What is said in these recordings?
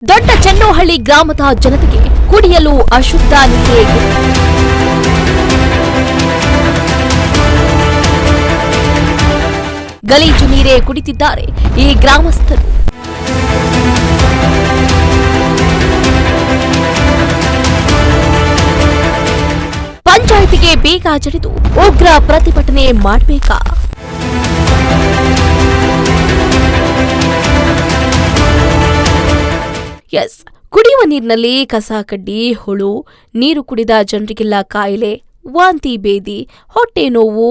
ದೊಡ್ಡ ಚೆನ್ನೋಹಳ್ಳಿ ಗ್ರಾಮದ ಜನತೆಗೆ ಕುಡಿಯಲು ಅಶುದ್ಧ ನೀರೇ ಗಲೀಜು ನೀರೇ ಕುಡಿತಿದ್ದಾರೆ ಈ ಗ್ರಾಮಸ್ಥರು. ಪಂಚಾಯಿತಿಗೆ ಬೇಗ ಜಡಿದು ಉಗ್ರ ಪ್ರತಿಭಟನೆ ಮಾಡಬೇಕಾ? ಎಸ್, ಕುಡಿಯುವ ನೀರಿನಲ್ಲಿ ಕಸ ಕಡ್ಡಿ, ಹುಳು, ನೀರು ಕುಡಿದ ಜನರಿಗೆಲ್ಲ ಕಾಯಿಲೆ, ವಾಂತಿ ಬೇದಿ, ಹೊಟ್ಟೆ ನೋವು,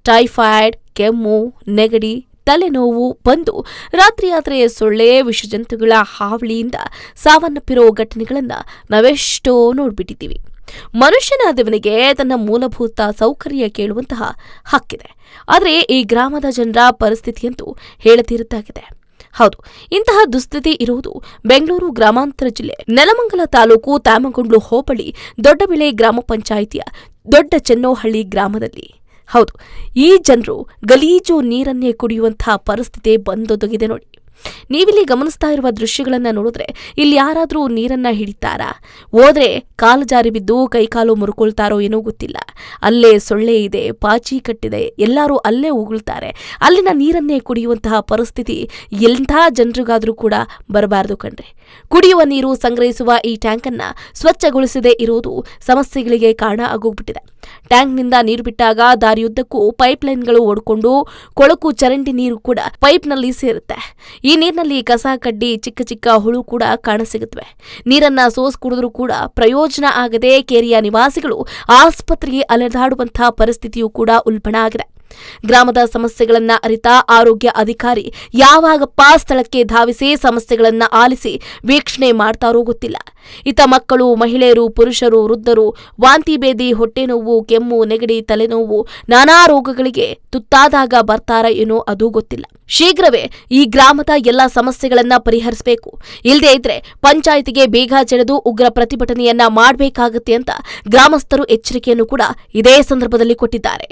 ಟೈಫಾಯ್ಡ್, ಕೆಮ್ಮು, ನೆಗಡಿ, ತಲೆನೋವು ಬಂದು ರಾತ್ರಿಯಾದರೆ ಸೊಳ್ಳೆ, ವಿಷಜಂತುಗಳ ಹಾವಳಿಯಿಂದ ಸಾವನ್ನಪ್ಪಿರೋ ಘಟನೆಗಳನ್ನು ನಾವೆಷ್ಟೋ ನೋಡ್ಬಿಟ್ಟಿದ್ದೀವಿ. ಮನುಷ್ಯನಾದವನಿಗೆ ತನ್ನ ಮೂಲಭೂತ ಸೌಕರ್ಯ ಕೇಳುವಂತಹ ಹಕ್ಕಿದೆ. ಆದರೆ ಈ ಗ್ರಾಮದ ಜನರ ಪರಿಸ್ಥಿತಿಯಂತೂ ಹೇಳತೀರದ್ದಾಗಿದೆ. ಹೌದು, ಇಂತಹ ದುಸ್ಥಿತಿ ಇರುವುದು ಬೆಂಗಳೂರು ಗ್ರಾಮಾಂತರ ಜಿಲ್ಲೆ ನೆಲಮಂಗಲ ತಾಲೂಕು ತ್ಯಾಮಗೊಂಡ್ಲು ಹೋಬಳಿ ದೊಡ್ಡಬೆಳೆ ಗ್ರಾಮ ಪಂಚಾಯಿತಿಯ ದೊಡ್ಡ ಚೆನ್ನೋಹಳ್ಳಿ ಗ್ರಾಮದಲ್ಲಿ. ಹೌದು, ಈ ಜನರು ಗಲೀಜು ನೀರನ್ನೇ ಕುಡಿಯುವಂತಹ ಪರಿಸ್ಥಿತಿ ಬಂದೊದಗಿದೆ ನೋಡಿ. ನೀವಿಲ್ಲಿ ಗಮನಿಸ್ತಾ ಇರುವ ದೃಶ್ಯಗಳನ್ನ ನೋಡಿದ್ರೆ ಇಲ್ಲಿ ಯಾರಾದರೂ ನೀರನ್ನ ಹಿಡಿತಾರಾ? ಹೋದ್ರೆ ಕಾಲು ಜಾರಿ ಬಿದ್ದು ಕೈಕಾಲು ಮುರುಕೊಳ್ತಾರೋ ಏನೋ ಗೊತ್ತಿಲ್ಲ. ಅಲ್ಲೇ ಸೊಳ್ಳೆ ಇದೆ, ಪಾಚಿ ಕಟ್ಟಿದೆ, ಎಲ್ಲರೂ ಅಲ್ಲೇ ಉಗುಳ್ತಾರೆ. ಅಲ್ಲಿನ ನೀರನ್ನೇ ಕುಡಿಯುವಂತಹ ಪರಿಸ್ಥಿತಿ ಎಂಥ ಜನರಿಗಾದ್ರೂ ಕೂಡ ಬರಬಾರದು ಕಣ್ರೆ. ಕುಡಿಯುವ ನೀರು ಸಂಗ್ರಹಿಸುವ ಈ ಟ್ಯಾಂಕನ್ನ ಸ್ವಚ್ಛಗೊಳಿಸದೇ ಇರೋದು ಸಮಸ್ಯೆಗಳಿಗೆ ಕಾರಣ ಆಗೋಗ್ಬಿಟ್ಟಿದೆ. ಟ್ಯಾಂಕ್ನಿಂದ ನೀರು ಬಿಟ್ಟಾಗ ದಾರಿಯುದ್ದಕ್ಕೂ ಪೈಪ್ಲೈನ್ಗಳು ಓಡಿಕೊಂಡು ಕೊಳಕು ಚರಂಡಿ ನೀರು ಕೂಡ ಪೈಪ್ನಲ್ಲಿ ಸೇರುತ್ತೆ. ಈ ನೀರಿನಲ್ಲಿ ಕಸ ಕಡ್ಡಿ, ಚಿಕ್ಕ ಚಿಕ್ಕ ಹುಳು ಕೂಡ ಕಾಣಸಿಗುತ್ತವೆ. ನೀರನ್ನ ಸೋಸ್ ಕುಡಿದ್ರೂ ಕೂಡ ಪ್ರಯೋಜನ ಆಗದೆ ಕೇರಿಯ ನಿವಾಸಿಗಳು ಆಸ್ಪತ್ರೆಗೆ ಅಲೆದಾಡುವಂತಹ ಪರಿಸ್ಥಿತಿಯೂ ಕೂಡ ಉಲ್ಬಣ ಆಗಿದೆ. ಗ್ರಾಮದ ಸಮಸ್ಯೆಗಳನ್ನ ಅರಿತ ಆರೋಗ್ಯ ಅಧಿಕಾರಿ ಯಾವಾಗಪ್ಪ ಸ್ಥಳಕ್ಕೆ ಧಾವಿಸಿ ಸಮಸ್ಯೆಗಳನ್ನ ಆಲಿಸಿ ವೀಕ್ಷಣೆ ಮಾಡ್ತಾರೋ ಗೊತ್ತಿಲ್ಲ. ಇತ ಮಕ್ಕಳು, ಮಹಿಳೆಯರು, ಪುರುಷರು, ವೃದ್ಧರು ವಾಂತಿ ಬೇದಿ, ಹೊಟ್ಟೆ ನೋವು, ಕೆಮ್ಮು, ನೆಗಡಿ, ತಲೆನೋವು, ನಾನಾ ರೋಗಗಳಿಗೆ ತುತ್ತಾದಾಗ ಬರ್ತಾರ ಏನೋ ಅದೂ ಗೊತ್ತಿಲ್ಲ. ಶೀಘ್ರವೇ ಈ ಗ್ರಾಮದ ಎಲ್ಲಾ ಸಮಸ್ಯೆಗಳನ್ನ ಪರಿಹರಿಸಬೇಕು. ಇಲ್ಲದೇ ಇದ್ರೆ ಪಂಚಾಯಿತಿಗೆ ಬೇಗ ಜಡಿದು ಉಗ್ರ ಪ್ರತಿಭಟನೆಯನ್ನ ಮಾಡಬೇಕಾಗುತ್ತೆ ಅಂತ ಗ್ರಾಮಸ್ಥರು ಎಚ್ಚರಿಕೆಯನ್ನು ಕೂಡ ಇದೇ ಸಂದರ್ಭದಲ್ಲಿ ಕೊಟ್ಟಿದ್ದಾರೆ.